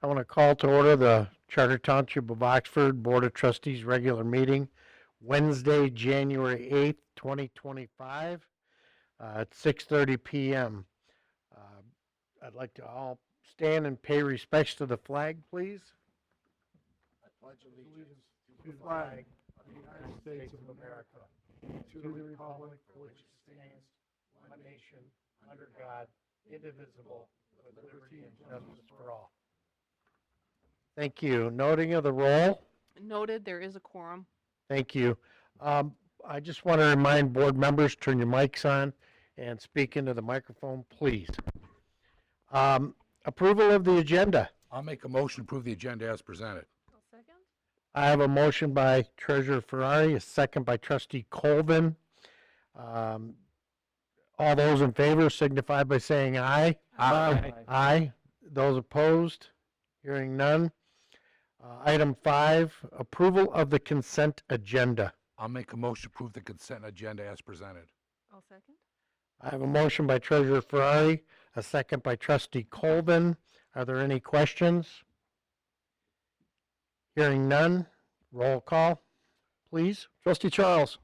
I want to call to order the Charter Township of Oxford Board of Trustees regular meeting, Wednesday, January 8th, 2025, at 6:30 p.m. I'd like to all stand and pay respects to the flag, please. I pledge allegiance to the flag of the United States of America, to the republic for which it stands, one nation, under God, indivisible, with liberty and justice for all. Thank you. Noting of the roll. Noted, there is a quorum. Thank you. I just want to remind board members, turn your mics on and speak into the microphone, please. Approval of the agenda. I'll make a motion to approve the agenda as presented. I'll second. I have a motion by Treasurer Ferrari, a second by Trustee Colvin. All those in favor signify by saying aye. Aye. Aye. Those opposed? Hearing none. Item 5, approval of the consent agenda. I'll make a motion to approve the consent agenda as presented. I'll second. I have a motion by Treasurer Ferrari, a second by Trustee Colvin. Are there any questions? Hearing none. Roll call, please. Trustee Charles?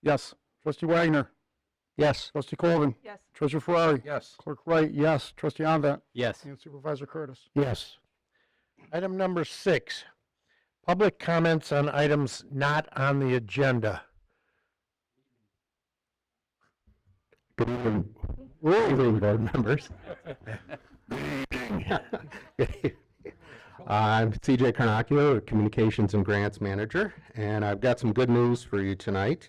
Yes. Trustee Wagner? Yes. Trustee Colvin? Yes. Treasurer Ferrari? Yes. Clerk Wright, yes. Trustee Ondat? Yes. And Supervisor Curtis? Yes. Item number 6, public comments on items not on the agenda. Good evening, board members. I'm CJ Carnocchio, Communications and Grants Manager, and I've got some good news for you tonight.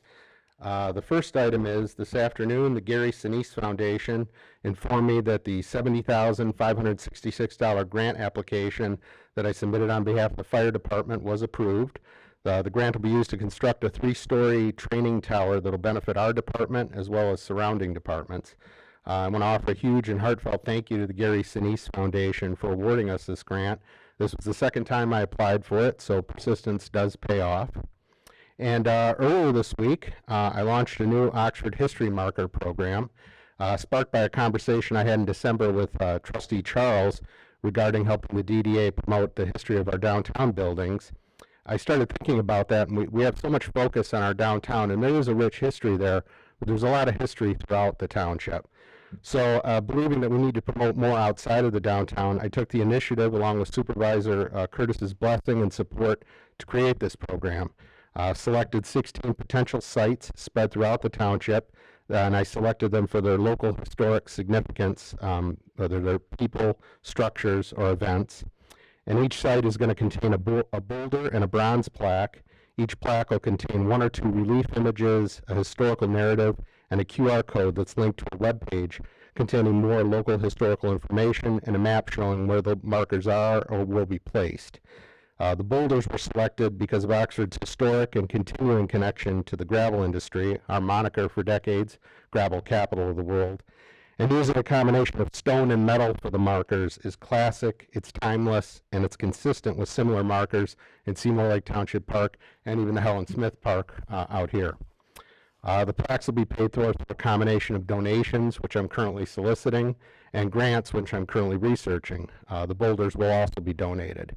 The first item is this afternoon, the Gary Sinise Foundation informed me that the $70,566 grant application that I submitted on behalf of the fire department was approved. The grant will be used to construct a 3-story training tower that will benefit our department as well as surrounding departments. I want to offer a huge and heartfelt thank you to the Gary Sinise Foundation for awarding us this grant. This was the second time I applied for it, so persistence does pay off. And earlier this week, I launched a new Oxford History Marker program, sparked by a conversation I had in December with Trustee Charles regarding helping the DDA promote the history of our downtown buildings. I started thinking about that, and we have so much focus on our downtown, and there is a rich history there, but there's a lot of history throughout the township. So believing that we need to promote more outside of the downtown, I took the initiative, along with Supervisor Curtis's blessing and support, to create this program. Selected 16 potential sites spread throughout the township, and I selected them for their local historic significance, whether they're people, structures, or events. And each site is going to contain a boulder and a bronze plaque. Each plaque will contain 1 or 2 relief images, a historical narrative, and a QR code that's linked to a web page containing more local historical information and a map showing where the markers are or will be placed. The boulders were selected because of Oxford's historic and continuing connection to the gravel industry, our moniker for decades, gravel capital of the world. And using a combination of stone and metal for the markers is classic, it's timeless, and it's consistent with similar markers in Seymour Lake Township Park and even the Helen Smith Park out here. The plaques will be paid for through a combination of donations, which I'm currently soliciting, and grants, which I'm currently researching. The boulders will also be donated.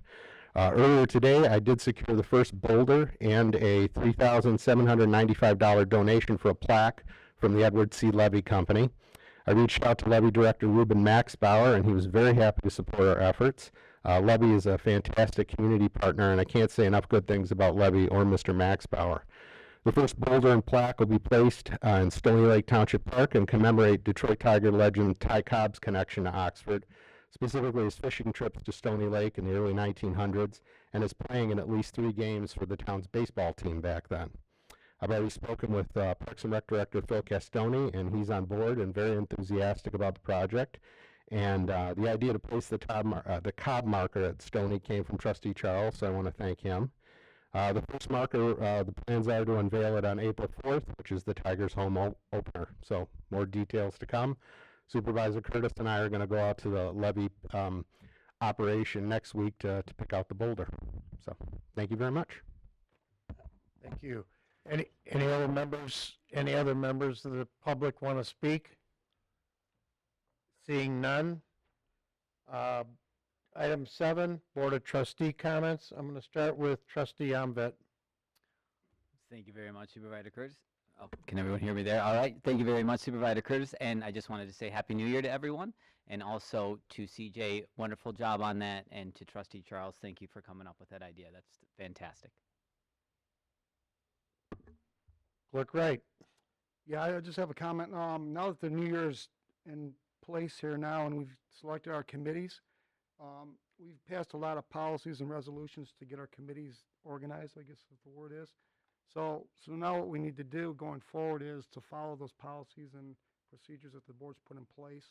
Earlier today, I did secure the first boulder and a $3,795 donation for a plaque from the Edward C. Levy Company. I reached out to Levy Director Ruben Maxbauer, and he was very happy to support our efforts. Levy is a fantastic community partner, and I can't say enough good things about Levy or Mr. Maxbauer. The first boulder and plaque will be placed in Stony Lake Township Park and commemorate Detroit Tiger legend Ty Cobb's connection to Oxford, specifically his fishing trips to Stony Lake in the early 1900s, and his playing in at least 3 games for the town's baseball team back then. I've already spoken with Parks and Rec Director Phil Castoni, and he's on board and very enthusiastic about the project. And the idea to place the Cobb marker at Stony came from Trustee Charles, so I want to thank him. The first marker, the plans are to unveil it on April 4th, which is the Tigers' home opener. So more details to come. Supervisor Curtis and I are going to go out to the Levy operation next week to pick out the boulder. So thank you very much. Thank you. Any other members of the public want to speak? Seeing none, Item 7, Board of Trustee comments. I'm going to start with Trustee Omvet. Thank you very much, Supervisor Curtis. Oh, can everyone hear me there? All right. Thank you very much, Supervisor Curtis. And I just wanted to say Happy New Year to everyone. And also to CJ, wonderful job on that. And to Trustee Charles, thank you for coming up with that idea. That's fantastic. Clerk Wright. Yeah, I just have a comment. Now that the new year's in place here now and we've selected our committees, we've passed a lot of policies and resolutions to get our committees organized, I guess is the word is. So now what we need to do going forward is to follow those policies and procedures that the board's put in place.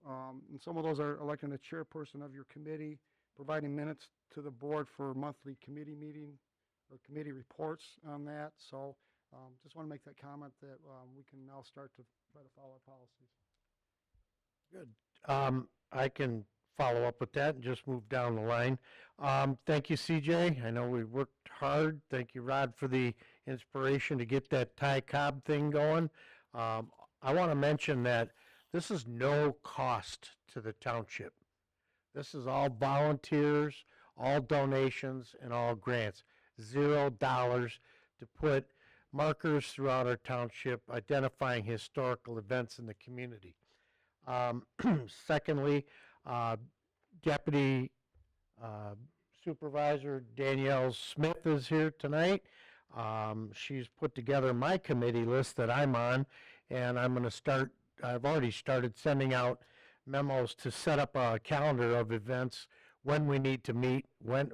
And some of those are electing the chairperson of your committee, providing minutes to the board for monthly committee meeting or committee reports on that. So just want to make that comment that we can now start to try to follow our policies. Good. I can follow up with that and just move down the line. Thank you, CJ. I know we worked hard. Thank you, Rod, for the inspiration to get that Ty Cobb thing going. I want to mention that this is no cost to the township. This is all volunteers, all donations, and all grants. $0 to put markers throughout our township identifying historical events in the community. Secondly, Deputy Supervisor Danielle Smith is here tonight. She's put together my committee list that I'm on, and I've already started sending out memos to set up a calendar of events, when we need to meet,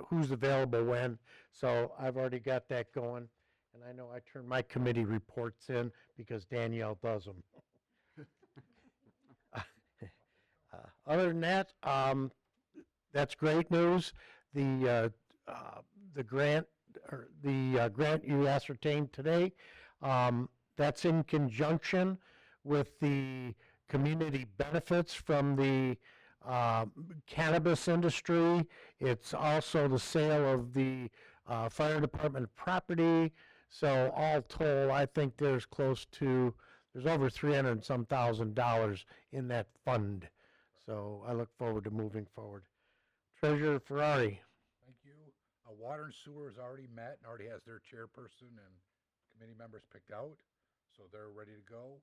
who's available when. So I've already got that going, and I know I turn my committee reports in because Danielle does them. Other than that, that's great news. The grant, or the grant you ascertained today, that's in conjunction with the community benefits from the cannabis industry. It's also the sale of the fire department property. So all told, I think there's over 300 and some $1,000 in that fund. So I look forward to moving forward. Treasurer Ferrari. Thank you. Water and Sewer has already met and already has their chairperson and committee members picked out, so they're ready to go.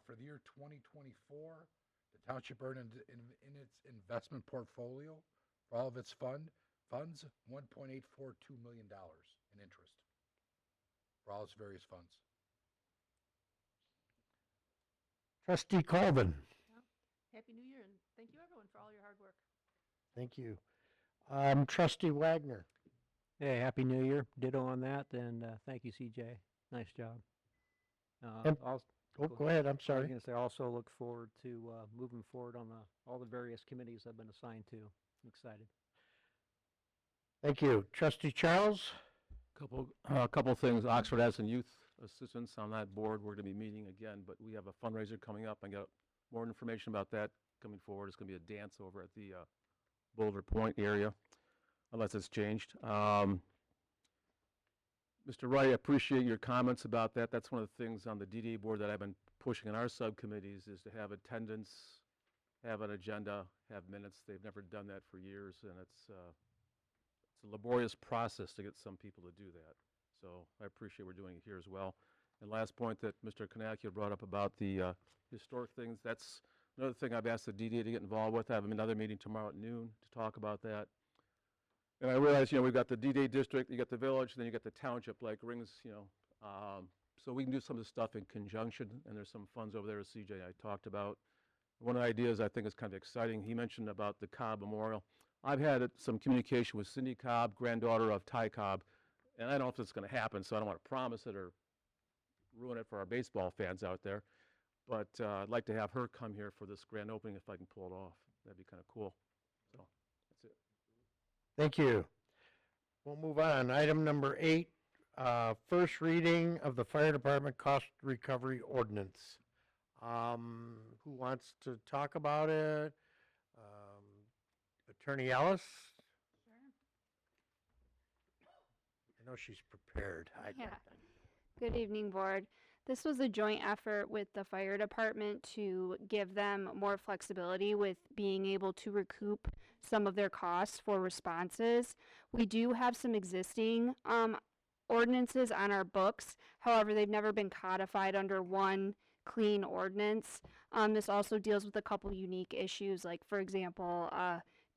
For the year 2024, the township earned in its investment portfolio for all of its funds $1.842 million in interest for all its various funds. Trustee Colvin. Happy New Year, and thank you everyone for all your hard work. Thank you. Trustee Wagner. Hey, Happy New Year. Ditto on that, and thank you, CJ. Nice job. And- Also, Go ahead, I'm I was sorry. going to say, also look forward to moving forward on all the various committees I've been assigned to. I'm excited. Thank you. Trustee Charles. Couple things. Oxford has some youth assistants on that board. We're going to be meeting again, but we have a fundraiser coming up. I got more information about that coming forward. It's going to be a dance over at the Boulder Point area, unless it's changed. Mr. Wright, I appreciate your comments about that. That's one of the things on the DDA board that I've been pushing in our subcommittees is to have attendance, have an agenda, have minutes. They've never done that for years, and it's a laborious process to get some people to do that. So I appreciate we're doing it here as well. And last point that Mr. Kanakis brought up about the historic things, that's another thing I've asked the DDA to get involved with. I have another meeting tomorrow at noon to talk about that. And I realize, we've got the D-Day district, you got the village, and then you got the township, like rings, so we can do some of the stuff in conjunction, and there's some funds over there, as CJ and I talked about. One of the ideas I think is kind of exciting, he mentioned about the Cobb Memorial. I've had some communication with Cindy Cobb, granddaughter of Ty Cobb, and I don't know if it's going to happen, so I don't want to promise it or ruin it for our baseball fans out there. But I'd like to have her come here for this grand opening if I can pull it off. That'd be kind of cool. So that's it. Thank you. We'll move on. Item number 8, first reading of the fire department cost recovery ordinance. Who wants to talk about it? Attorney Ellis? I know she's prepared. Yeah. Good evening, Board. This was a joint effort with the fire department to give them more flexibility with being able to recoup some of their costs for responses. We do have some existing ordinances on our books. However, they've never been codified under one clean ordinance. This also deals with a couple unique issues, like for example,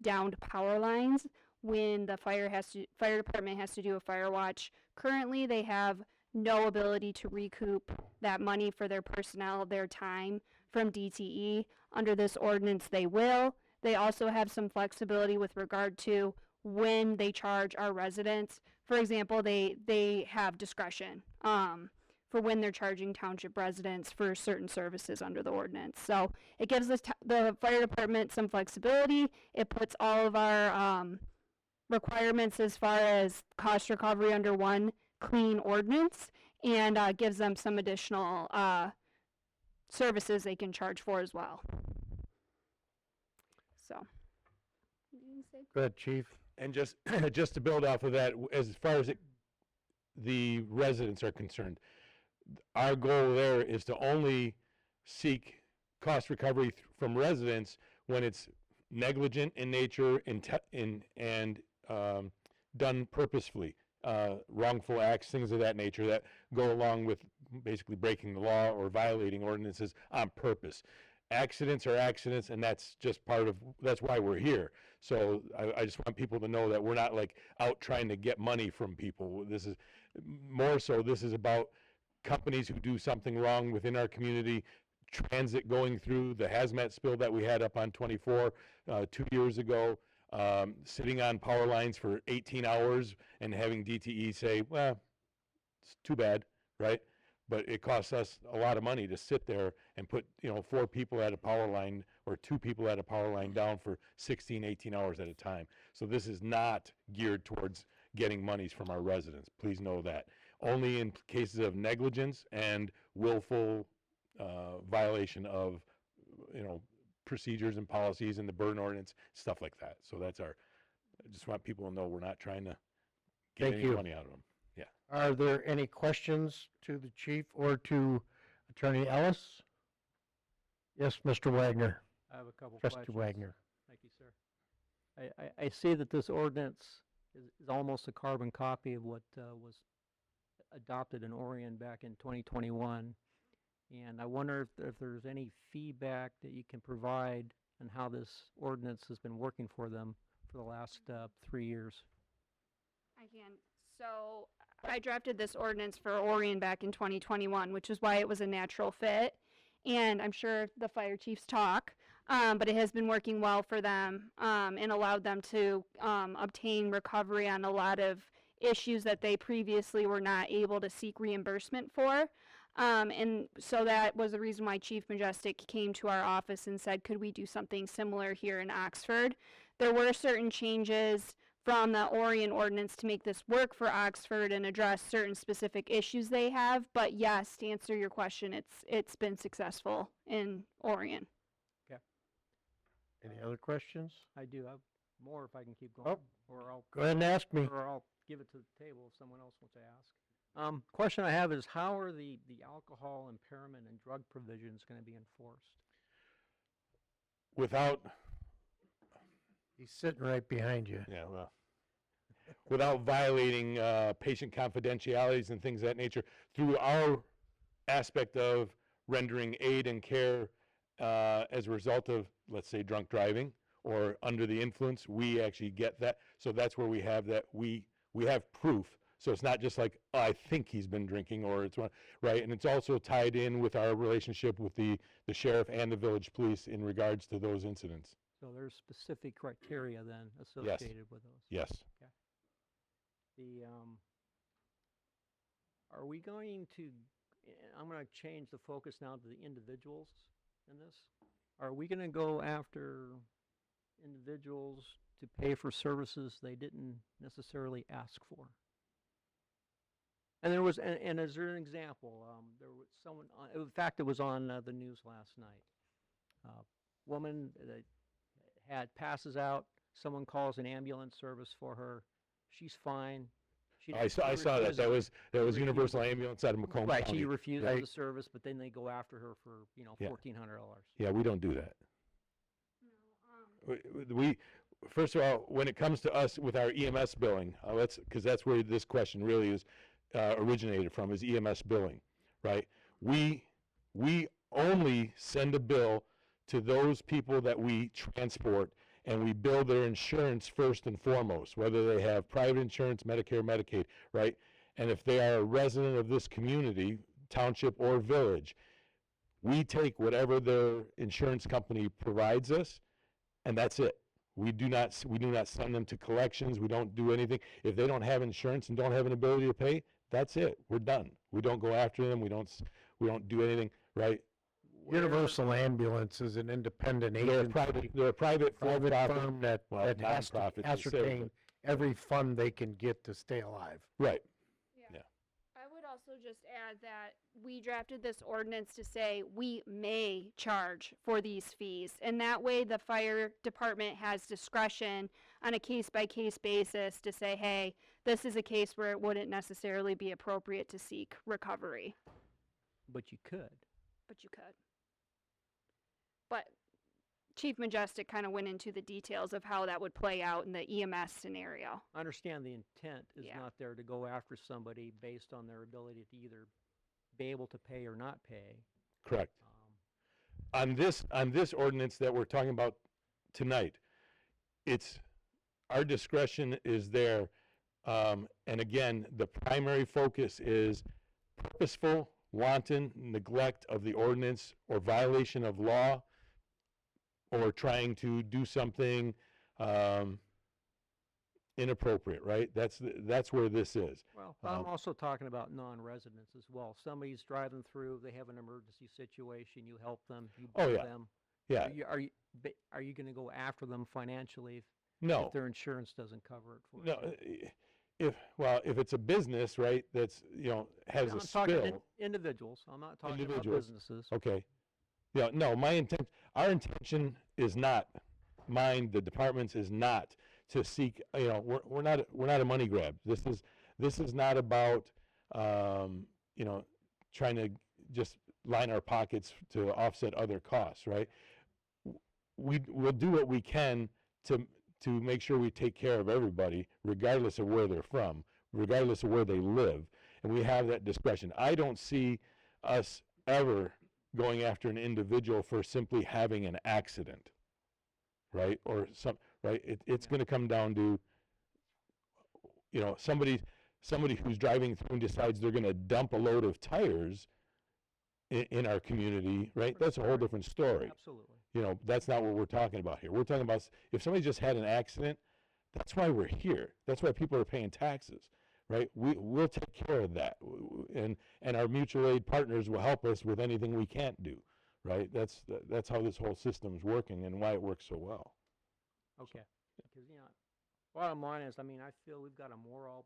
downed power lines. When the fire department has to do a fire watch, currently they have no ability to recoup that money for their personnel, their time from DTE. Under this ordinance, they will. They also have some flexibility with regard to when they charge our residents. For example, they have discretion for when they're charging township residents for certain services under the ordinance. So it gives the fire department some flexibility. It puts all of our requirements as far as cost recovery under one clean ordinance, and gives them some additional services they can charge for as well. So, Go ahead, Chief. And just, just to build off of that, as far as the residents are concerned, our goal there is to only seek cost recovery from residents when it's negligent in nature and done purposefully. Wrongful acts, things of that nature that go along with basically breaking the law or violating ordinances on purpose. Accidents are accidents, and that's just that's why we're here. So I just want people to know that we're not like out trying to get money from people. This is more so, this is about companies who do something wrong within our community, transit going through, the hazmat spill that we had up on 24 2 years ago, sitting on power lines for 18 hours and having DTE say, well, it's too bad, right? But it costs us a lot of money to sit there and put, 4 people at a power line or 2 people at a power line down for 16, 18 hours at a time. So this is not geared towards getting monies from our residents. Please know that. Only in cases of negligence and willful violation of, procedures and policies and the burn ordinance, stuff like that. So I just want people to know we're not trying to get any money out of them. Yeah. Are there any questions to the chief or to Attorney Ellis? Yes, Mr. Wagner. I have a couple Trustee questions. Wagner. Thank you, sir. I see that this ordinance is almost a carbon copy of what was adopted in Orion back in 2021. And I wonder if there's any feedback that you can provide on how this ordinance has been working for them for the last 3 years. I can. So I drafted this ordinance for Orion back in 2021, which is why it was a natural fit. And I'm sure the fire chiefs talk, but it has been working well for them and allowed them to obtain recovery on a lot of issues that they previously were not able to seek reimbursement for. And so that was the reason why Chief Majestic came to our office and said, could we do something similar here in Oxford? There were certain changes from the Orion ordinance to make this work for Oxford and address certain specific issues they have. But yes, to answer your question, it's been successful in Orion. Any other questions? I do have more if I can keep going, or I'll Go ahead and ask me. or I'll give it to the table if someone else wants to ask. Question I have is, how are the alcohol impairment and drug provisions going to be enforced? Without, He's sitting right behind you. yeah, well, without violating patient confidentialities and things of that nature, through our aspect of rendering aid and care as a result of, let's say, drunk driving or under the influence, we actually get that. So that's where we have that. We have proof. So it's not just like, oh, I think he's been drinking, or it's one, right? And it's also tied in with our relationship with the sheriff and the village police in regards to those incidents. So there's specific criteria then associated with those. Yes. The are we going to? I'm going to change the focus now to the individuals in this. Are we going to go after individuals to pay for services they didn't necessarily ask for? And there was, and as an example, there was someone. In fact, it was on the news last night. Woman passes out. Someone calls an ambulance service for her. She's fine. She- I saw she that. That refuses- was refused- Universal Ambulance out of Macomb Right, County. she refuses right? the service, but then they go after her for, you know, Yeah. $1,400. Yeah, we don't do that. We first of all, when it comes to us with our EMS billing, because that's where this question really is originated from, is EMS billing, right? We only send a bill to those people that we transport, and we bill their insurance first and foremost, whether they have private insurance, Medicare, Medicaid, right? And if they are a resident of this community, township or village, we take whatever their insurance company provides us, and that's it. We do not send them to collections. We don't do anything. If they don't have insurance and don't have an ability to pay, that's it. We're done. We don't go after them. We don't do anything, right? Universal Ambulance is an independent They're a agency, private private for-profit. firm that well, has to nonprofit to say, ascertain every fund they can get to stay alive. Right. I would also just add that we drafted this ordinance to say we may charge for these fees. And that way the fire department has discretion on a case-by-case basis to say, hey, this is a case where it wouldn't necessarily be appropriate to seek recovery. But you could. But you could. But Chief Majestic kind of went into the details of how that would play out in the EMS scenario. I understand the intent is Yeah. not there to go after somebody based on their ability to either be able to pay or not pay. Correct. Um, On this ordinance that we're talking about tonight, it's our discretion is there, and again, the primary focus is purposeful, wanton neglect of the ordinance or violation of law, or trying to do something inappropriate. Right? That's where this is. Well, but I'm also talking about non-residents as well. Somebody's driving through, they have an emergency situation, you help them, you Oh, bill yeah. them. Yeah. Are you going to go after them financially No. if their insurance doesn't cover it for No. them? If it's a business, right, that's has I'm a talking spill. individuals. I'm not talking about Individuals. businesses. Okay. Yeah, no, our intention is not, the department's is not to seek, we're not a money grab. This is not about, trying to just line our pockets to offset other costs, right? We'll do what we can to make sure we take care of everybody, regardless of where they're from, regardless of where they live, and we have that discretion. I don't see us ever going after an individual for simply having an accident, right? Or right? It's going to come down to, somebody who's driving through and decides they're going to dump a load of tires in our community, right? That's a whole different story. Absolutely. That's not what we're talking about here. We're talking about if somebody just had an accident, that's why we're here. That's why people are paying taxes, right? We'll take care of that, and our mutual aid partners will help us with anything we can't do, right? That's how this whole system's working and why it works so well. Okay. Because, bottom line is, I feel we've got a moral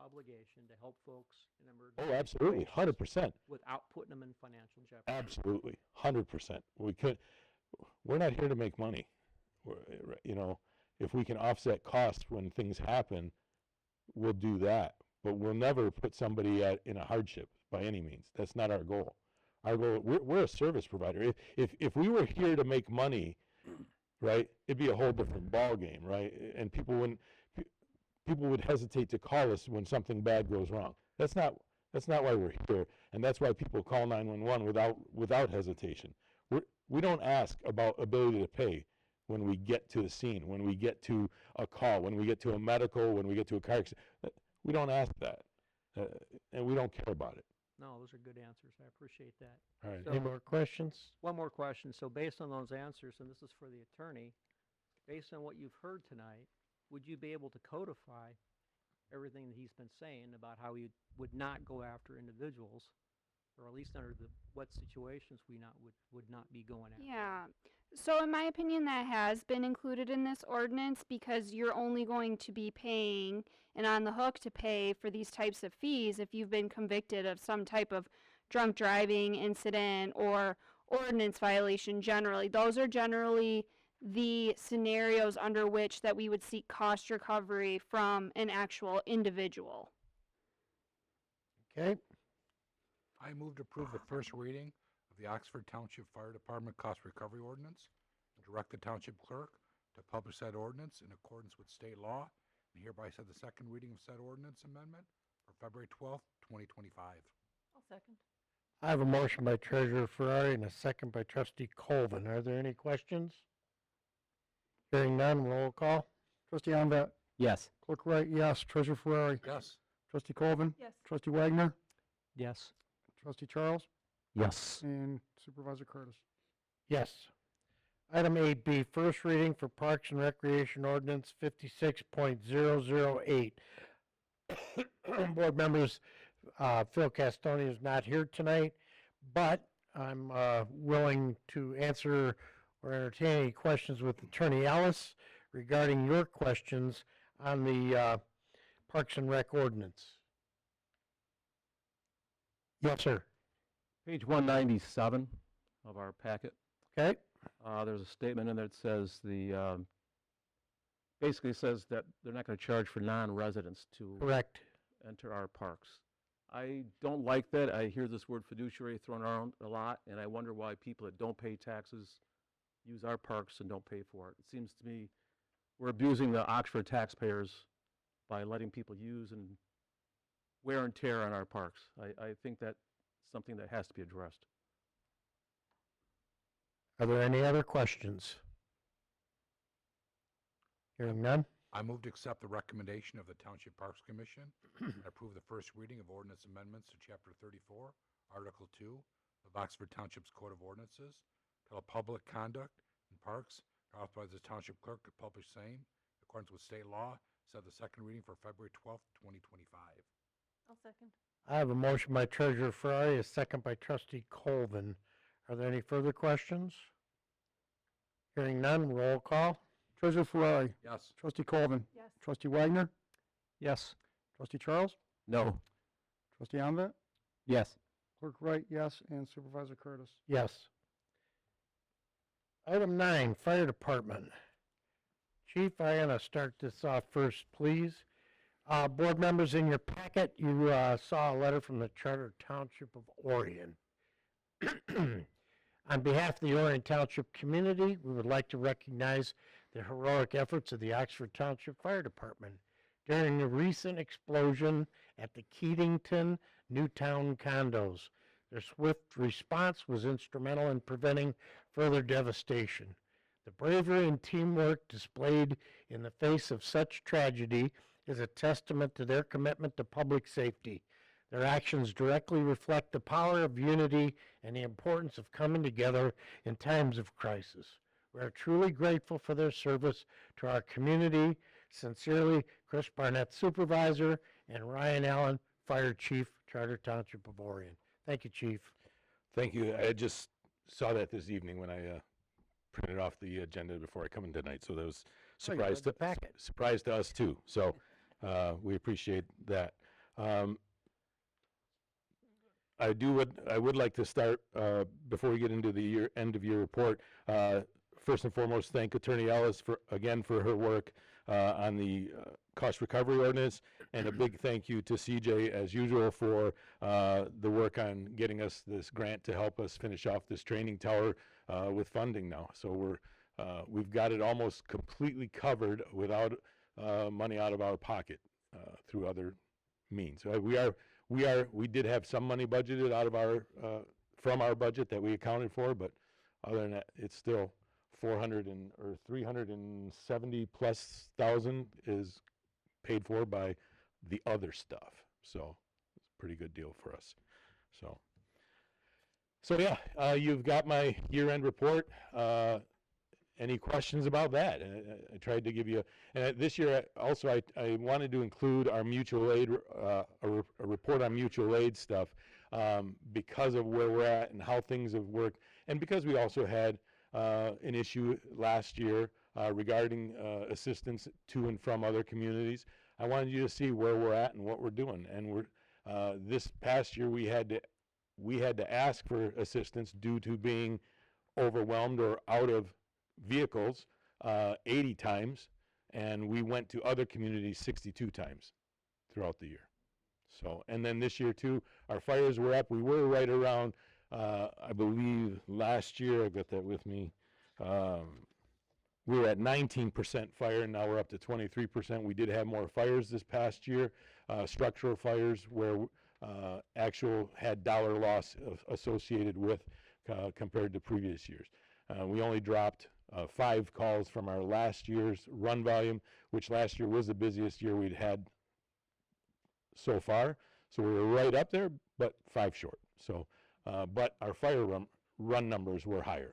obligation to help folks in emergency Oh, absolutely, situations 100%. without putting them in financial jeopardy. Absolutely, 100%. We're not here to make money. If we can offset costs when things happen, we'll do that. But we'll never put somebody in a hardship by any means. That's not our goal. Our goal, we're a service provider. If we were here to make money, right, it'd be a whole different ballgame, right? And people would hesitate to call us when something bad goes wrong. That's not why we're here, and that's why people call 911 without hesitation. We don't ask about ability to pay when we get to the scene, when we get to a call, when we get to a medical, when we get to a car accident. We don't ask that, and we don't care about it. No, those are good answers. I appreciate that. All right. So- Any more questions? One more question. So based on those answers, and this is for the attorney, based on what you've heard tonight, would you be able to codify everything that he's been saying about how he would not go after individuals, or at least under what situations would not be going after? Yeah. So in my opinion, that has been included in this ordinance because you're only going to be paying and on the hook to pay for these types of fees if you've been convicted of some type of drunk driving incident or ordinance violation generally. Those are generally the scenarios under which that we would seek cost recovery from an actual individual. Okay, I move to approve the first reading of the Oxford Township Fire Department Cost Recovery Ordinance and direct the township clerk to publish said ordinance in accordance with state law, and hereby set the second reading of said ordinance amendment for February 12th, 2025. I'll second. I have a motion by Treasurer Ferrari and a second by Trustee Colvin. Are there any questions? Hearing none, roll call. Trustee Onvet, Yes. Clerk Wright, yes. Treasurer Ferrari, Yes. Trustee Colvin, Yes. Trustee Wagner, Yes. Trustee Charles, Yes. and Supervisor Curtis. Yes. Item 8B, first reading for Parks and Recreation Ordinance 56.008. Board members, Phil Castoni is not here tonight, but I'm willing to answer or entertain any questions with Attorney Ellis regarding your questions on the Parks and Rec ordinance. Yes, sir. Page 197 of our packet. Okay? There's a statement in there that says basically says that they're not going to charge for non-residents to Correct. enter our parks. I don't like that. I hear this word fiduciary thrown around a lot, and I wonder why people that don't pay taxes use our parks and don't pay for it. It seems to me we're abusing the Oxford taxpayers by letting people use and wear and tear on our parks. I think that's something that has to be addressed. Are there any other questions? Hearing none? I move to accept the recommendation of the Township Parks Commission and approve the first reading of ordinance amendments to Chapter 34, Article 2 of Oxford Township's Code of Ordinances, titled Public Conduct in Parks, and authorize the Township Clerk to publish same in accordance with state law, set the second reading for February 12th, 2025. I'll second. I have a motion by Treasurer Ferrari, a second by Trustee Colvin. Are there any further questions? Hearing none, roll call. Treasurer Ferrari, Yes. Trustee Colvin, Yes. Trustee Wagner, Yes. Trustee Charles, No. Trustee Onvet, Yes. Clerk Wright, yes, and Supervisor Curtis. Yes. Item 9, Fire Department. Chief, I'm going to start this off first, please. Board members, in your packet, you saw a letter from the Charter Township of Orion. On behalf of the Orion Township community, we would like to recognize the heroic efforts of the Oxford Township Fire Department during the recent explosion at the Keatington Newtown condos. Their swift response was instrumental in preventing further devastation. The bravery and teamwork displayed in the face of such tragedy is a testament to their commitment to public safety. Their actions directly reflect the power of unity and the importance of coming together in times of crisis. We are truly grateful for their service to our community. Sincerely, Chris Barnett, Supervisor, and Ryan Allen, Fire Chief, Charter Township of Orion. Thank you, Chief. Thank you. I just saw that this evening when I printed off the agenda before I come in tonight, so that was Oh, you read surprise the packet. surprise to us too. So we appreciate that. I would like to start before we get into the end of year report. First and foremost, thank Attorney Ellis for her work on the cost recovery ordinance, and a big thank you to CJ as usual for the work on getting us this grant to help us finish off this training tower with funding now. So we've got it almost completely covered without money out of our pocket through other means. We did have some money budgeted out of our from our budget that we accounted for, but other than that, it's still 370 plus thousand is paid for by the other stuff. So it's a pretty good deal for us. So yeah, you've got my year-end report. Any questions about that? I tried to give you, and this year also I wanted to include our mutual aid, a report on mutual aid stuff because of where we're at and how things have worked, and because we also had an issue last year regarding assistance to and from other communities. I wanted you to see where we're at and what we're doing. And this past year we had to ask for assistance due to being overwhelmed or out of vehicles 80 times, and we went to other communities 62 times throughout the year. So, and then this year too, our fires were up. We were right around, I believe last year, I've got that with me, we were at 19% fire, and now we're up to 23%. We did have more fires this past year, structural fires where actual had dollar loss associated with compared to previous years. We only dropped 5 calls from our last year's run volume, which last year was the busiest year we'd had so far. So we were right up there, but 5 short. So, but our fire run numbers were higher,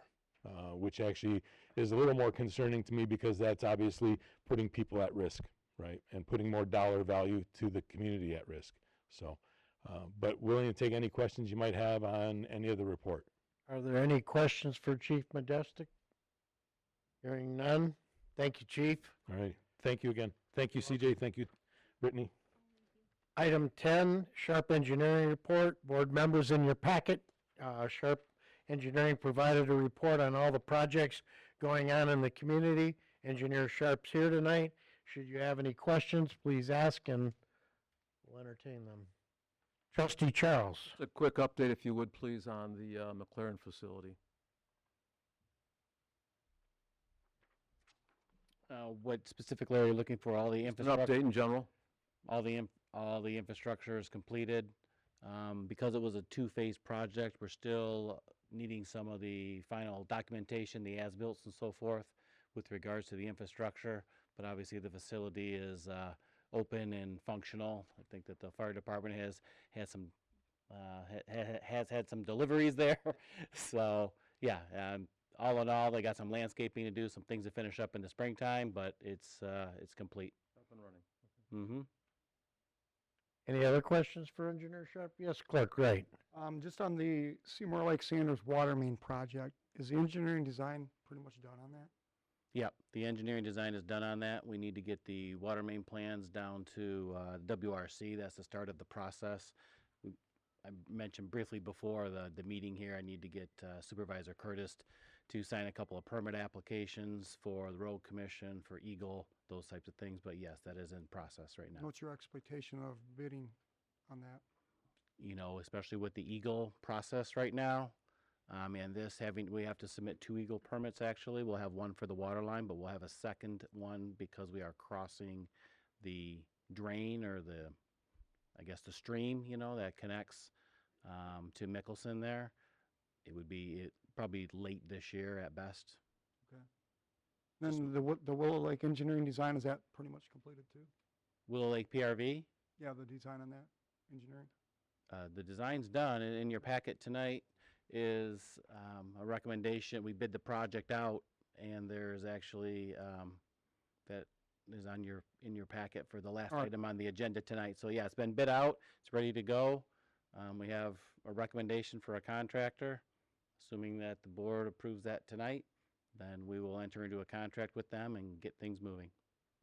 which actually is a little more concerning to me because that's obviously putting people at risk, right? And putting more dollar value to the community at risk. So, but willing to take any questions you might have on any of the report. Are there any questions for Chief Majestic? Hearing none. Thank you, Chief. All right. Thank you again. Thank you, CJ. Thank you, Brittany. Item 10, Sharp Engineering Report. Board members, in your packet, Sharp Engineering provided a report on all the projects going on in the community. Engineer Sharp's here tonight. Should you have any questions, please ask and we'll entertain them. Trustee Charles. Just a quick update, if you would, please, on the McLaren facility. What specifically are you looking for? All the An infrastructure? update in general. All the infrastructure is completed. Because it was a 2-phase project, we're still needing some of the final documentation, the as-built and so forth with regards to the infrastructure. But obviously the facility is open and functional. I think that the fire department has had some deliveries there. So yeah, all in all, they got some landscaping to do, some things to finish up in the springtime, but it's complete. Up and running. Mm-hmm. Any other questions for Engineer Sharp? Yes, Clerk Wright. Just on the Seymour Lake Sanders water main project, is the engineering design pretty much done on that? Yep, the engineering design is done on that. We need to get the water main plans down to WRC. That's the start of the process. I mentioned briefly before the meeting here, I need to get Supervisor Curtis to sign a couple of permit applications for the road commission, for Eagle, those types of things. But yes, that is in process right now. What's your expectation of bidding on that? You know, especially with the Eagle process right now. And we have to submit 2 Eagle permits actually. We'll have one for the water line, but we'll have a second one because we are crossing the drain or the stream, that connects to Mickelson there. It would be probably late this year at best. Okay. Then the Willow Lake engineering design, is that pretty much completed too? Willow Lake PRV, Yeah, the design on that, engineering? the design's done, and in your packet tonight is a recommendation. We bid the project out, and there's actually that is in your packet for the last All right. item on the agenda tonight. So yeah, it's been bid out. It's ready to go. We have a recommendation for a contractor. Assuming that the board approves that tonight, then we will enter into a contract with them and get things moving.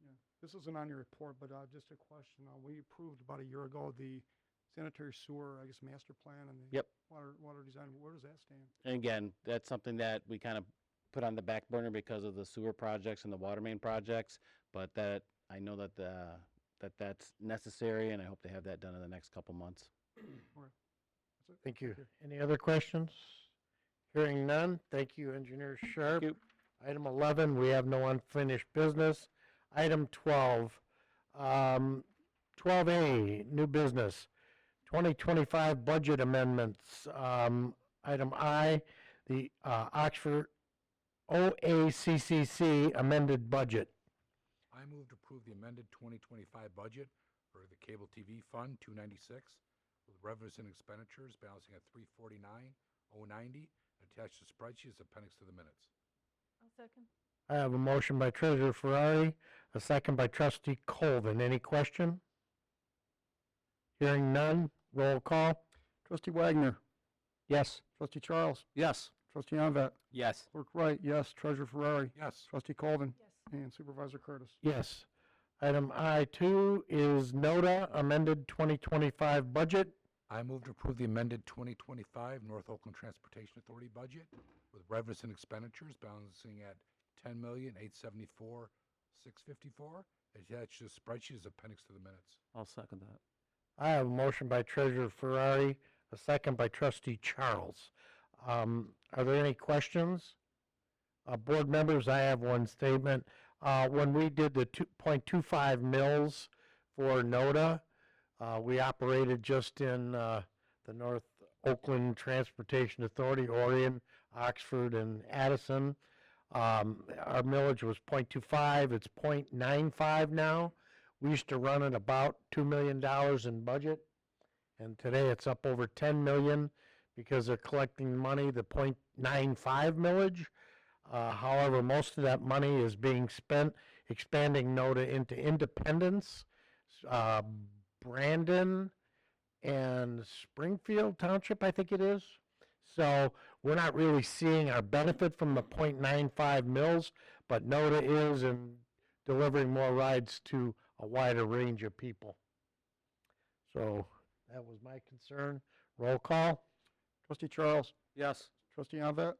Yeah, this isn't on your report, but just a question. We approved about a year ago the sanitary sewer, master plan and the Yep. water design. Where does that stand? And again, that's something that we kind of put on the back burner because of the sewer projects and the water main projects, but that I know that that's necessary, and I hope to have that done in the next couple months. That's it. Thank you. Any other questions? Hearing none. Thank you, Engineer Sharp. you. Item 11, we have no unfinished business. Item 12, 12A, new business, 2025 budget amendments. Item I, the Oxford OACCC amended budget. I move to approve the amended 2025 budget for the Cable TV Fund 296 with revenues and expenditures balancing at 349,090 attached to spreadsheet as appendix to the minutes. I'll second. I have a motion by Treasurer Ferrari, a second by Trustee Colvin. Any question? Hearing none, roll call. Trustee Wagner, Yes. Trustee Charles, Yes. Trustee Onvet, Yes. Clerk Wright, yes, Treasurer Ferrari, Yes. Trustee Colvin, Yes. and Supervisor Curtis. Yes. Item I2 is NODA amended 2025 budget. I move to approve the amended 2025 North Oakland Transportation Authority budget with revenues and expenditures balancing at $10,874,654. Attached to the spreadsheet is appendix to the minutes. I'll second that. I have a motion by Treasurer Ferrari, a second by Trustee Charles. Are there any questions? Board members, I have one statement. When we did the 2.25 mills for NODA, we operated just in the North Oakland Transportation Authority, Orion, Oxford, and Addison. Our millage was 0.25, it's 0.95 now. We used to run at about $2 million in budget, and today it's up over 10 million because they're collecting money, the 0.95 millage. However, most of that money is being spent expanding NODA into Independence, Brandon, and Springfield Township, I think it is. So we're not really seeing our benefit from the 0.95 mills, but NODA is in delivering more rides to a wider range of people. So that was my concern. Roll call. Trustee Charles, Yes. trustee Avet,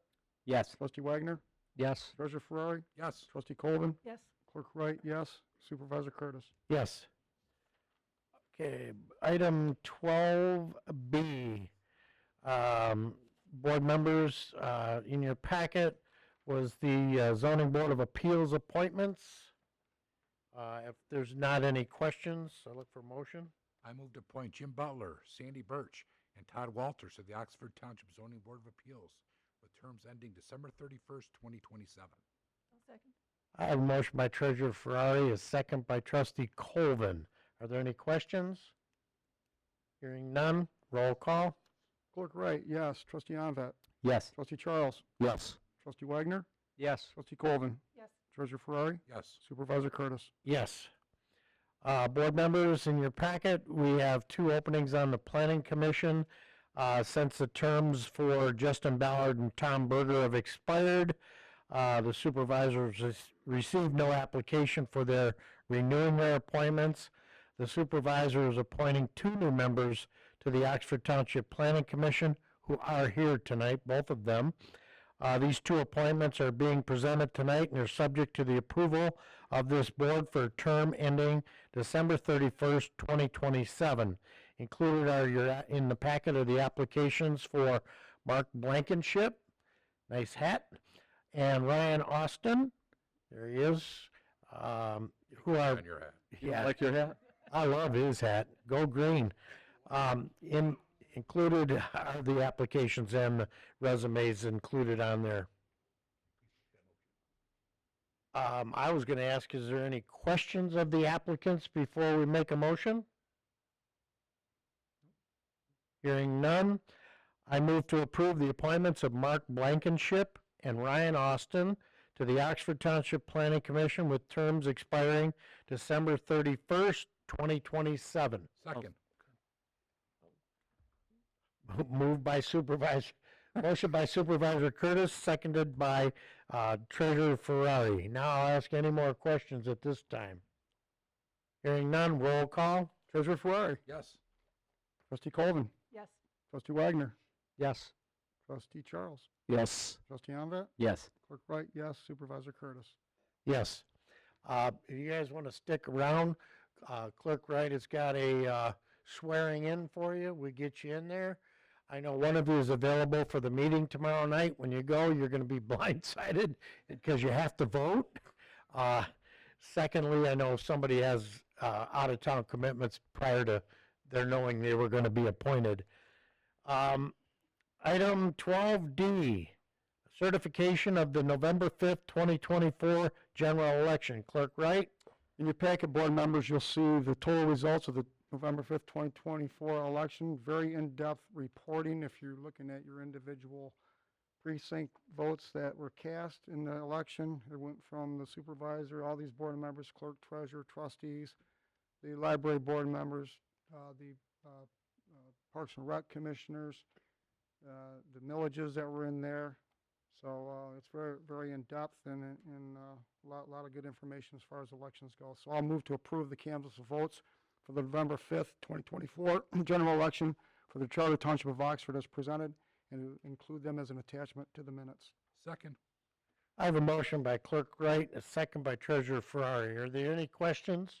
Yes. trustee Wagner, Yes. treasurer Ferrari, Yes. trustee Colvin, Yes. clerk Wright, yes, supervisor Curtis. Yes. Okay, item 12B. Board members, in your packet was the zoning board of appeals appointments. If there's not any questions, I look for motion. I move to appoint Jim Butler, Sandy Birch, and Todd Walters to the Oxford Township Zoning Board of Appeals with terms ending December 31st, 2027. I'll second. I have a motion by Treasurer Ferrari, a second by Trustee Colvin. Are there any questions? Hearing none, roll call. Clerk Wright, yes, trustee Avet, Yes. trustee Charles, Yes. trustee Wagner, Yes. trustee Colvin, Yes. treasurer Ferrari, Yes. supervisor Curtis. Yes. Board members, in your packet, we have two openings on the Planning Commission. Since the terms for Justin Ballard and Tom Berger have expired, the supervisors received no application for their renewing their appointments. The supervisor is appointing two new members to the Oxford Township Planning Commission who are here tonight, both of them. These two appointments are being presented tonight and are subject to the approval of this board for a term ending December 31st, 2027. Included are in the packet are the applications for Mark Blankenship, nice hat, and Ryan Austin, there he is, who are, On your hat. yeah, Like your hat? I love his hat, go green. Included are the applications and the resumes included on there. I was gonna ask, is there any questions of the applicants before we make a motion? Hearing none, I move to approve the appointments of Mark Blankenship and Ryan Austin to the Oxford Township Planning Commission with terms expiring December 31st, 2027. Second. Moved by Supervisor, motion by Supervisor Curtis, seconded by Treasurer Ferrari. Now I'll ask any more questions at this time. Hearing none, roll call. Treasurer Ferrari, Yes. trustee Colvin, Yes. trustee Wagner, Yes. trustee Charles, Yes. trustee Avet, Yes. clerk Wright, yes, supervisor Curtis. Yes. If you guys want to stick around, Clerk Wright has got a swearing in for you. We get you in there. I know one of you is available for the meeting tomorrow night. When you go, you're going to be blindsided because you have to vote. Secondly, I know somebody has out-of-town commitments prior to their knowing they were going to be appointed. Item 12D, certification of the November 5th, 2024 general election. Clerk Wright? In your packet, board members, you'll see the total results of the November 5th, 2024 election. Very in-depth reporting if you're looking at your individual precinct votes that were cast in the election. It went from the supervisor, all these board members, clerk, treasurer, trustees, the library board members, the Parks and Rec commissioners, the millages that were in there. So it's very, very in-depth and a lot of good information as far as elections go. So I'll move to approve the canvass of votes for the November 5th, 2024 general election for the Charter Township of Oxford as presented, and include them as an attachment to the minutes. Second. I have a motion by Clerk Wright, a second by Treasurer Ferrari. Are there any questions?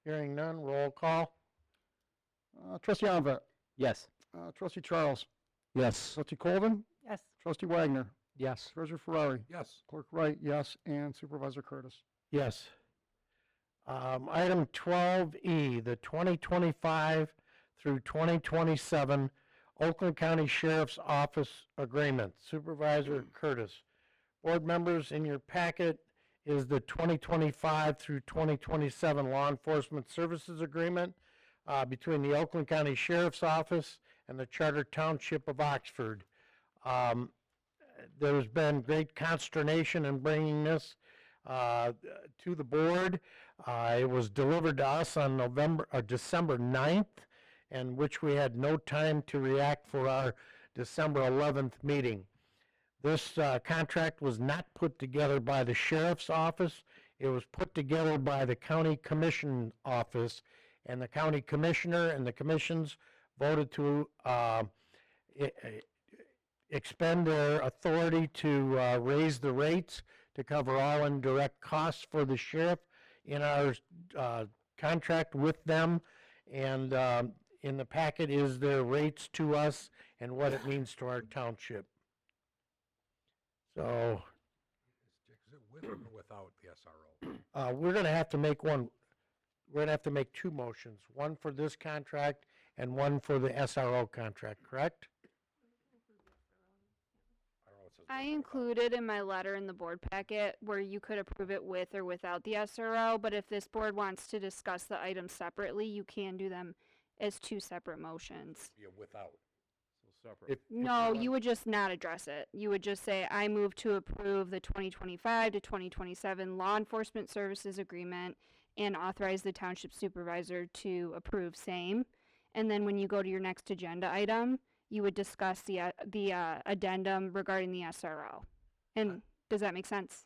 Hearing none, roll call. Trustee Onvet, Yes. Trustee Charles, Yes. Trustee Colvin, Yes. Trustee Wagner, Yes. Treasurer Ferrari, Yes. Clerk Wright, yes, and Supervisor Curtis. Yes. Item 12E, the 2025 through 2027 Oakland County Sheriff's Office Agreement. Supervisor Curtis. Board members, in your packet is the 2025 through 2027 Law Enforcement Services Agreement between the Oakland County Sheriff's Office and the Charter Township of Oxford. There's been great consternation in bringing this to the board. It was delivered to us on December 9th, and which we had no time to react for our December 11th meeting. This contract was not put together by the sheriff's office. It was put together by the county commission office, and the county commissioner and the commissions voted to expend their authority to raise the rates to cover all indirect costs for the sheriff in our contract with them. And in the packet is their rates to us and what it means to our township. So Is it with or without the SRO? we're going to have to make one. We're going to have to make two motions, one for this contract and one for the SRO contract, correct? I don't know, it says I with or without. included in my letter in the board packet where you could approve it with or without the SRO, but if this board wants to discuss the items separately, you can do them as two separate motions. Be a without. So separate. If No, want- you would just not address it. You would just say, I move to approve the 2025 to 2027 Law Enforcement Services Agreement and authorize the township supervisor to approve same. And then when you go to your next agenda item, you would discuss the addendum regarding the SRO. And does that make sense?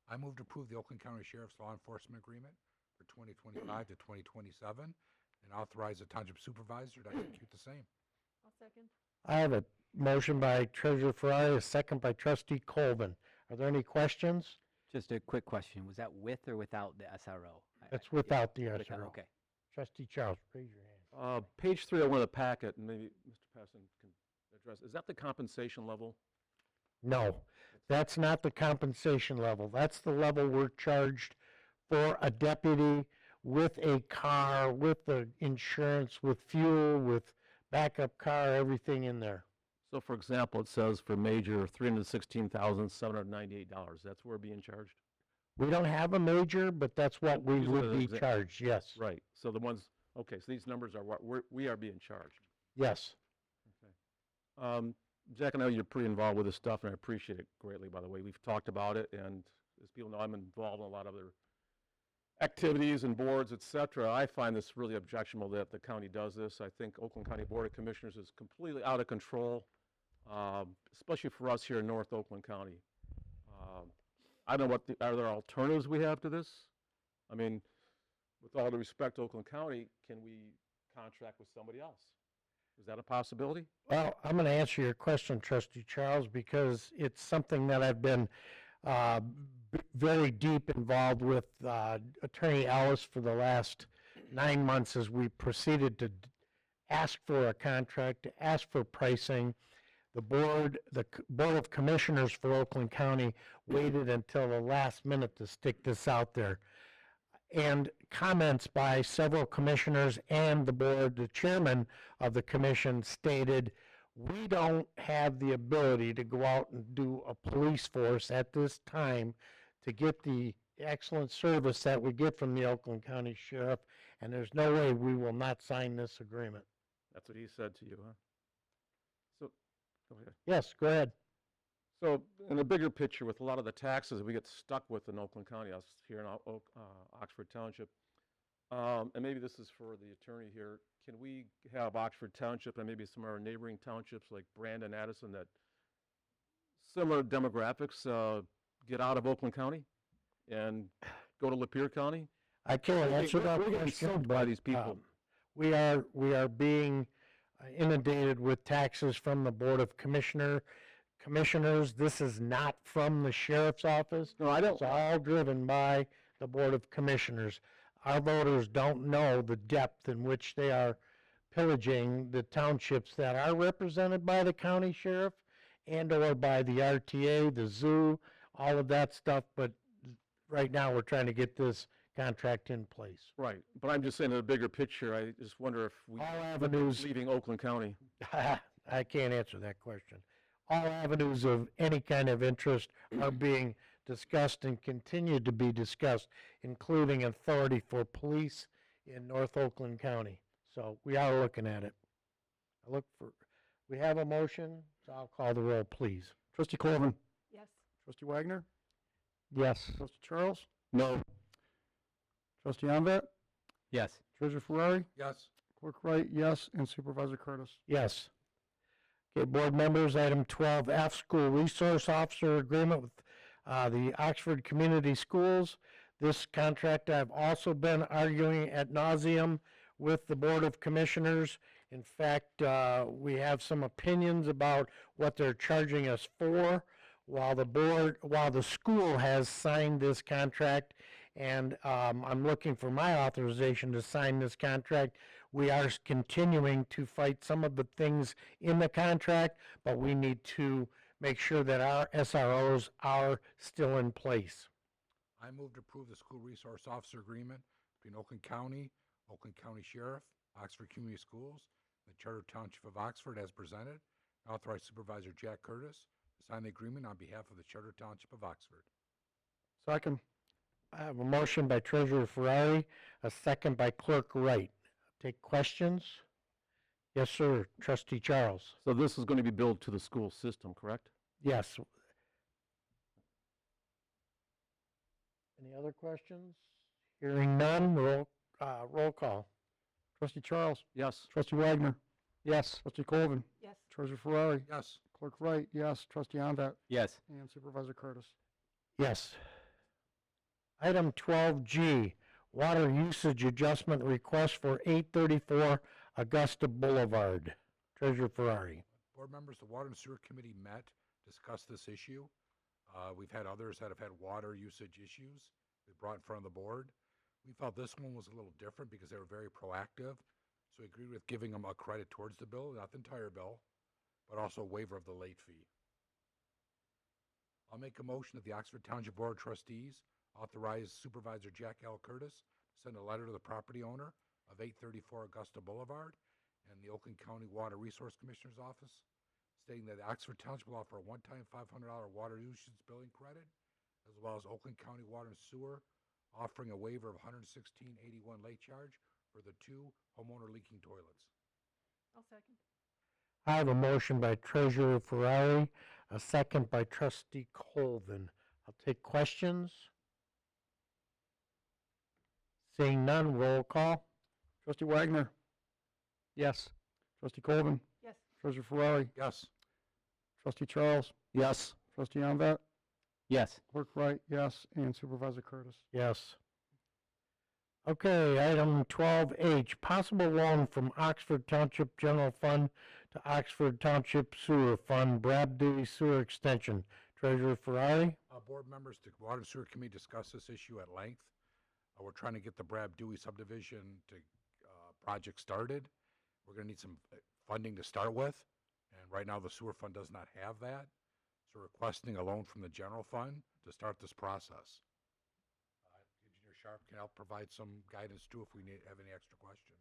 I move to approve the Oakland County Sheriff's Law Enforcement Agreement for 2025 to 2027 and authorize the township supervisor to execute the same. I'll second. I have a motion by Treasurer Ferrari, a second by Trustee Colvin. Are there any questions? Just a quick question. Was that with or without the SRO? That's without the Without, SRO. okay. Trustee Charles, raise your hand. Page 3 of one of the packet, and maybe Mr. Passon can address, is that the compensation level? No, that's not the compensation level. That's the level we're charged for a deputy with a car, with the insurance, with fuel, with backup car, everything in there. So for example, it says for major, $316,798. That's where we're being charged? We don't have a major, but that's what we These are would the be exa- charged, yes. Right. So the ones, okay, so these numbers are what we are being charged. Yes. Jack, I know you're pretty involved with this stuff, and I appreciate it greatly, by the way. We've talked about it, and as people know, I'm involved in a lot of other activities and boards, et cetera. I find this really objectionable that the county does this. I think Oakland County Board of Commissioners is completely out of control, especially for us here in North Oakland County. I don't know are there alternatives we have to this? I mean, with all due respect to Oakland County, can we contract with somebody else? Is that a possibility? Well, I'm going to answer your question, Trustee Charles, because it's something that I've been very deep involved with Attorney Ellis for the last 9 months as we proceeded to ask for a contract, to ask for pricing. The Board of Commissioners for Oakland County waited until the last minute to stick this out there. And comments by several commissioners and the board, the chairman of the commission stated, we don't have the ability to go out and do a police force at this time to get the excellent service that we get from the Oakland County Sheriff, and there's no way we will not sign this agreement. That's what he said to you, huh? So, go ahead. Yes, go ahead. So, in the bigger picture, with a lot of the taxes we get stuck with in Oakland County, us here in Oxford Township, and maybe this is for the attorney here, can we have Oxford Township and maybe some of our neighboring townships like Brandon, Addison, that similar demographics get out of Oakland County and go to Lapeer County? I can't answer that We're getting question, soaked by but, these people. we are being inundated with taxes from the Board of Commissioners. This is not from the sheriff's office. No, I don't, It's all driven by the Board of Commissioners. Our voters don't know the depth in which they are pillaging the townships that are represented by the county sheriff and or by the RTA, the zoo, all of that stuff, but right now we're trying to get this contract in place. right, but I'm just saying in the bigger picture, I just wonder if we, All avenues, leaving Oakland County. I can't answer that question. All avenues of any kind of interest are being discussed and continue to be discussed, including authority for police in North Oakland County. So we are looking at it. We have a motion, so I'll call the roll, please. Trustee Colvin. Yes. Trustee Wagner. Yes. Trustee Charles. No. Trustee Onvet. Yes. Treasurer Ferrari. Yes. Clerk Wright, yes, and Supervisor Curtis. Yes. Okay, board members, item 12F, School Resource Officer Agreement with the Oxford Community Schools. This contract I've also been arguing ad nauseum with the Board of Commissioners. In fact, we have some opinions about what they're charging us for while the school has signed this contract, and I'm looking for my authorization to sign this contract. We are continuing to fight some of the things in the contract, but we need to make sure that our SROs are still in place. I move to approve the school resource officer agreement between Oakland County Sheriff, Oxford Community Schools, and the Charter Township of Oxford as presented. Authorize Supervisor Jack Curtis to sign the agreement on behalf of the Charter Township of Oxford. Second. I have a motion by Treasurer Ferrari, a second by Clerk Wright. Take questions? Yes, sir. Trustee Charles? So this is going to be billed to the school system, correct? Yes. Any other questions? Hearing none, roll call. Trustee Charles. Yes. Trustee Wagner. Yes. Trustee Colvin. Yes. Treasurer Ferrari. Yes. Clerk Wright, yes. Trustee Onvet. Yes. And Supervisor Curtis. Yes. Item 12G, Water Usage Adjustment Request for 834 Augusta Boulevard. Treasurer Ferrari. Board members, the Water and Sewer Committee met, discussed this issue. We've had others that have had water usage issues we brought in front of the board. We felt this one was a little different because they were very proactive. So we agreed with giving them a credit towards the bill, not the entire bill, but also a waiver of the late fee. I'll make a motion that the Oxford Township Board of Trustees authorize Supervisor Jack L. Curtis to send a letter to the property owner of 834 Augusta Boulevard and the Oakland County Water Resource Commissioner's Office, stating that the Oxford Township will offer a one-time $500 water usage billing credit, as well as Oakland County Water and Sewer offering a waiver of $116.81 late charge for the 2 homeowner leaking toilets. I'll second. I have a motion by Treasurer Ferrari, a second by Trustee Colvin. I'll take questions. Seeing none, roll call. Trustee Wagner. Yes. Trustee Colvin. Yes. Treasurer Ferrari. Yes. Trustee Charles. Yes. Trustee Onvet. Yes. Clerk Wright, yes. And Supervisor Curtis. Yes. Okay, item 12H, possible loan from Oxford Township General Fund to Oxford Township Sewer Fund, Brad Dewey Sewer Extension. Treasurer Ferrari? Board members, the Water and Sewer Committee discussed this issue at length. We're trying to get the Brad Dewey subdivision project started. We're going to need some funding to start with, and right now the sewer fund does not have that. So we're requesting a loan from the general fund to start this process. Engineer Sharp can help provide some guidance too if we have any extra questions.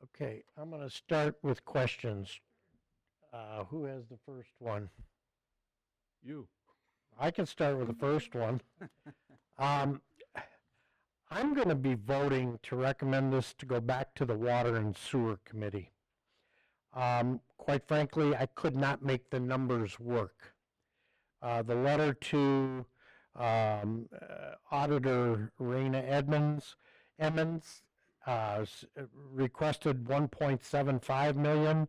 Okay, I'm going to start with questions. Who has the first one? You. I can start with the first one. I'm going to be voting to recommend this to go back to the Water and Sewer Committee. Quite frankly, I could not make the numbers work. The letter to Auditor Raina Emmons requested 1.75 million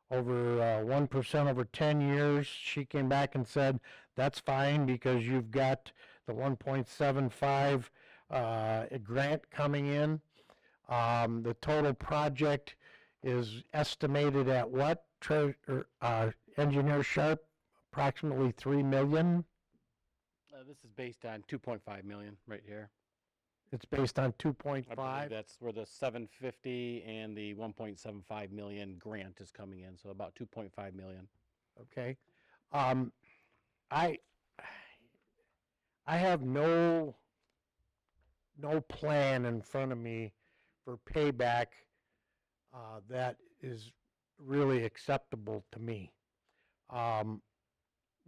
over 1% over 10 years. She came back and said, that's fine because you've got the 1.75 grant coming in. The total project is estimated at what, Engineer Sharp? approximately 3 million. This is based on 2.5 million right here. It's based on I believe 2.5. that's where the 750 and the 1.75 million grant is coming in, so about 2.5 million. Okay. Um, I have no plan in front of me for payback that is really acceptable to me.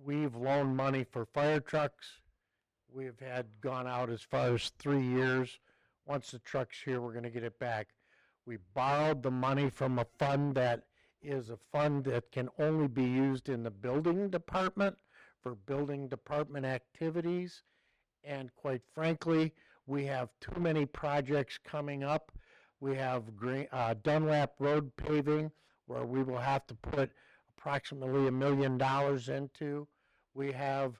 We've loaned money for fire trucks. We've had gone out as far as 3 years. Once the truck's here, we're going to get it back. We borrowed the money from a fund that is a fund that can only be used in the building department for building department activities. And quite frankly, we have too many projects coming up. We have Dunlap Road paving, where we will have to put approximately $1 million into. We have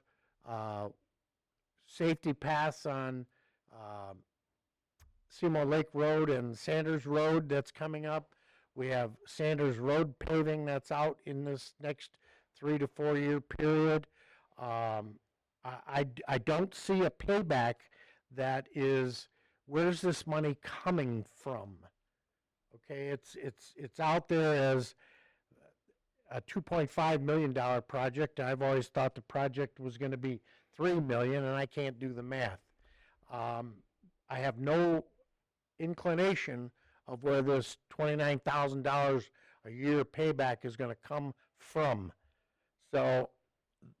safety paths on Seymour Lake Road and Sanders Road that's coming up. We have Sanders Road paving that's out in this next 3 to 4 year period. I don't see a payback that is, where's this money coming from? Okay, it's out there as a $2.5 million project. I've always thought the project was going to be $3 million, and I can't do the math. I have no inclination of where this $29,000 a year payback is going to come from. So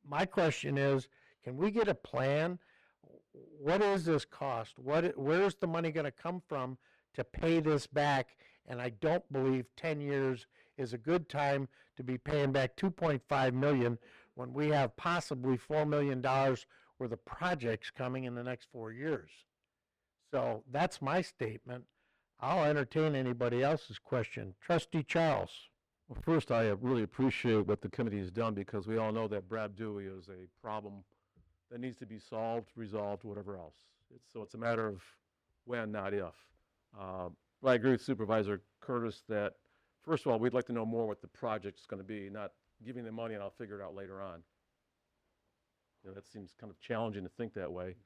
my question is, can we get a plan? What is this cost? Where's the money going to come from to pay this back? And I don't believe 10 years is a good time to be paying back $2.5 million when we have possibly $4 million worth of projects coming in the next 4 years. So that's my statement. I'll entertain anybody else's question. Trustee Charles. Well, first, I really appreciate what the committee has done, because we all know that Brad Dewey is a problem that needs to be solved, resolved, whatever else. So it's a matter of when, not if. But I agree with Supervisor Curtis that, first of all, we'd like to know more what the project's going to be, not giving the money and I'll figure it out later on. You know, that seems kind of challenging to think that way.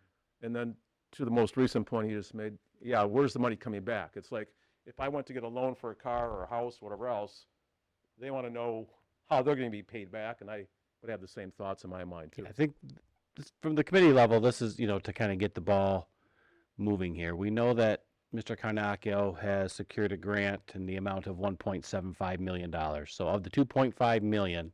And then to the most recent point he just made, yeah, where's the money coming back? It's like, if I went to get a loan for a car or a house, whatever else, they want to know how they're going to be paid back, and I would have the same thoughts in my mind too. I think from the committee level, this is, to kind of get the ball moving here. We know that Mr. Carnacchio has secured a grant in the amount of $1.75 million. So of the $2.5 million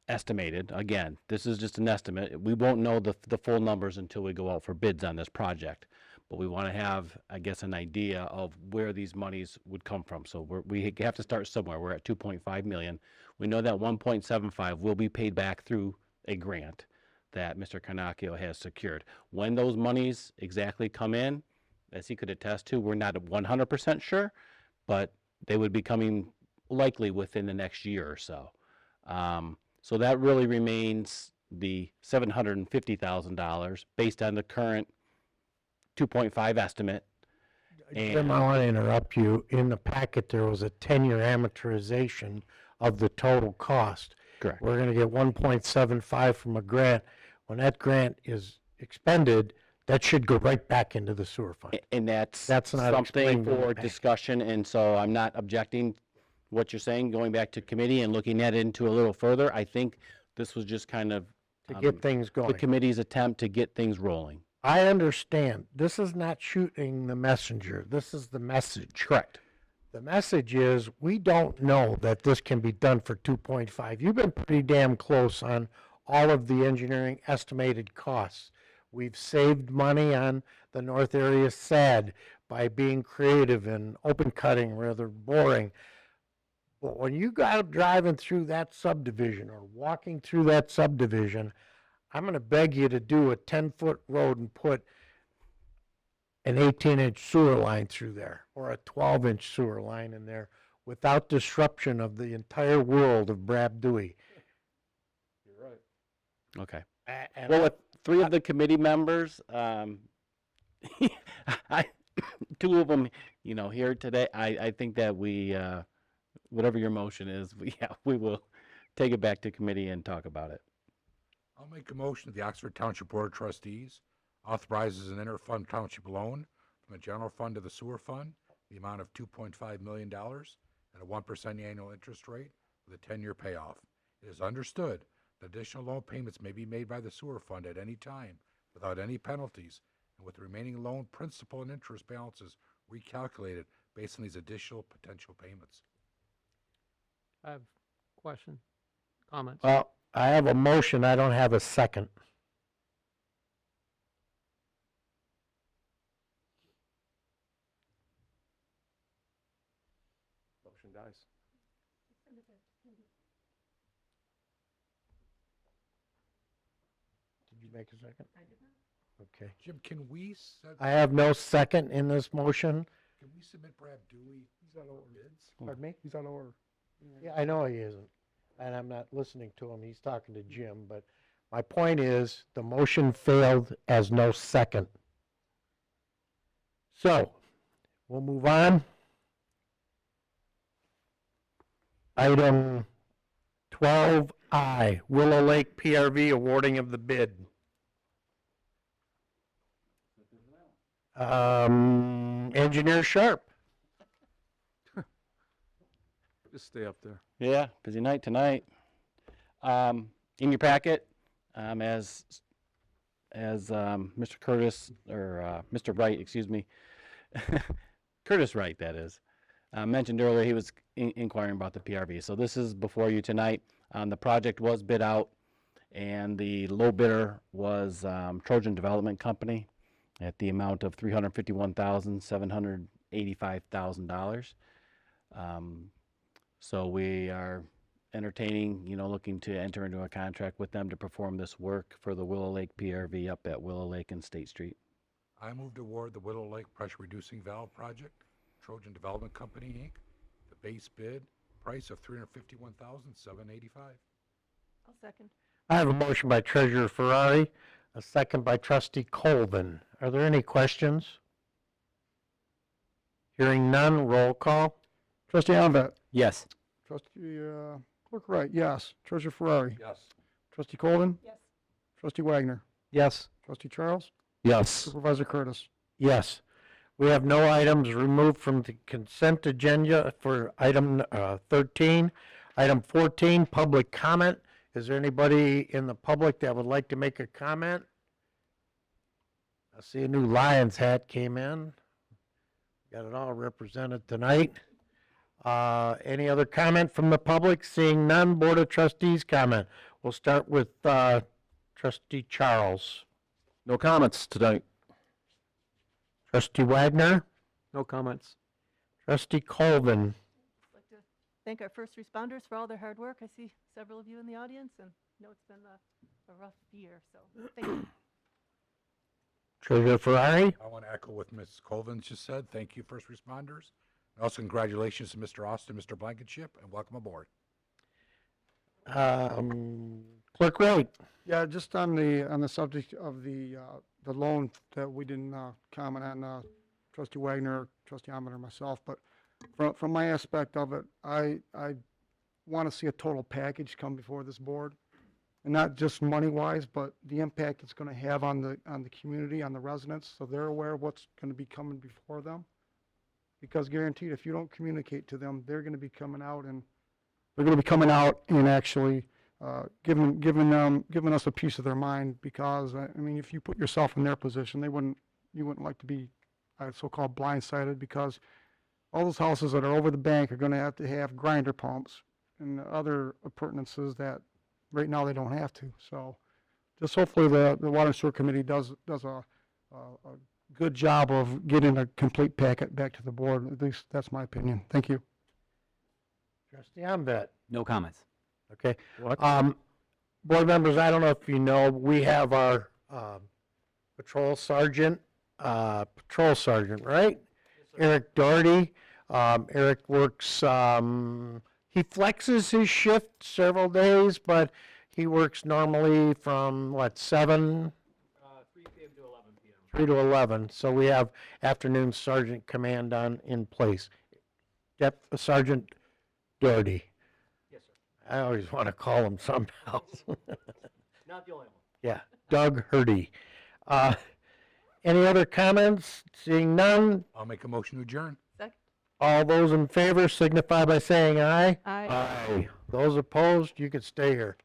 estimated, again, this is just an estimate. We won't know the full numbers until we go out for bids on this project. But we want to have, I guess, an idea of where these monies would come from. So we have to start somewhere. We're at 2.5 million. We know that 1.75 will be paid back through a grant that Mr. Carnacchio has secured. When those monies exactly come in, as he could attest to, we're not 100% sure, but they would be coming likely within the next year or so. So that really remains the $750,000 based on the current 2.5 estimate. Jim, I want to interrupt you. In the packet, there was a 10-year amortization of the total cost. Correct. We're going to get 1.75 from a grant. When that grant is expended, that should go right back into the sewer fund. And that's not something explained in the for packet. discussion, and so I'm not objecting what you're saying, going back to committee and looking at it into a little further. I think this was just kind of To get things the going. committee's attempt to get things rolling. I understand. This is not shooting the messenger. This is the message. Correct. The message is, we don't know that this can be done for 2.5. You've been pretty damn close on all of the engineering estimated costs. We've saved money on the north area SAD by being creative and open cutting rather than boring. But when you got driving through that subdivision or walking through that subdivision, I'm going to beg you to do a 10-foot road and put an 18-inch sewer line through there, or a 12-inch sewer line in there, without disruption of the entire world of Brad Dewey. You're right. Okay. And Well, with three of the committee members, two of them, here today, I think that we, whatever your motion is, we will take it back to committee and talk about it. I'll make a motion that the Oxford Township Board of Trustees authorizes an inter-fund township loan from the general fund to the sewer fund, the amount of $2.5 million at a 1% annual interest rate with a 10-year payoff. It is understood that additional loan payments may be made by the sewer fund at any time without any penalties, and with the remaining loan principal and interest balances recalculated based on these additional potential payments. I have question, comments. Well, I have a motion, I don't have a second. Motion dies. Did you make a second? I did not. Okay. Jim, can we I have no second in this motion. can we submit Brad Dooley He's out of order. bids? Pardon me? He's out of order. Yeah, I know he isn't, and I'm not listening to him, he's talking to Jim, but my point is, the motion failed as no second. So, we'll move on. Item 12I, Willow Lake PRV awarding of the bid. Engineer Sharp. Just stay up there. Yeah, busy night tonight. In your packet, as Mr. Curtis, or Mr. Wright, excuse me, Curtis Wright, that is, mentioned earlier, he was inquiring about the PRV. So this is before you tonight. The project was bid out, and the low bidder was Trojan Development Company at the amount of $351,785,000. So we are entertaining, looking to enter into a contract with them to perform this work for the Willow Lake PRV up at Willow Lake and State Street. I move to award the Willow Lake Pressure Reducing Valve Project, Trojan Development Company, Inc., the base bid price of $351,785. I'll second. I have a motion by Treasurer Ferrari, a second by Trustee Colvin. Are there any questions? Hearing none, roll call. Trustee Alves. Yes. Trustee, Clerk Wright, yes. Treasurer Ferrari. Yes. Trustee Colvin. Yes. Trustee Wagner. Yes. Trustee Charles. Yes. Supervisor Curtis. Yes. We have no items removed from the consent agenda for item 13. Item 14, public comment. Is there anybody in the public that would like to make a comment? I see a new Lions hat came in. Got it all represented tonight. Any other comment from the public? Seeing none, Board of Trustees comment. We'll start with Trustee Charles. No comments tonight. Trustee Wagner. No comments. Trustee Colvin. I'd like to thank our first responders for all their hard work. I see several of you in the audience, and I know it's been a rough year, so thank you. Treasurer Ferrari. I want to echo what Ms. Colvin just said. Thank you, first responders. And also congratulations to Mr. Austin, Mr. Blankenship, and welcome aboard. Clerk Wright. Yeah, just on the subject of the loan that we didn't comment on, Trustee Wagner, Trustee Ahmed, or myself, but from my aspect of it, I want to see a total package come before this board, and not just money-wise, but the impact it's going to have on the community, on the residents, so they're aware of what's going to be coming before them. Because guaranteed, if you don't communicate to them, they're going to be coming out and actually giving us a piece of their mind. Because I mean, if you put yourself in their position, you wouldn't like to be so-called blindsided, because all those houses that are over the bank are going to have grinder pumps and other appurtenances that right now they don't have to. So just hopefully the Water and Sewer Committee does a good job of getting a complete packet back to the board. At least that's my opinion. Thank you. Trustee Ahmed. No comments. Okay. What? Board members, I don't know if you know, we have our patrol sergeant, right? Eric Doherty. Eric works, he flexes his shift several days, but he works normally from, 7? 3 p.m. to 11 p.m. 3 to 11. So we have afternoon sergeant command in place. Sergeant Doherty. Yes, sir. I always want to call him something else. Not the only one. Yeah, Doug Hurdy. Any other comments? Seeing none, I'll make a motion to adjourn. Second. all those in favor signify by saying aye. Aye. Aye. Those opposed, you can stay here.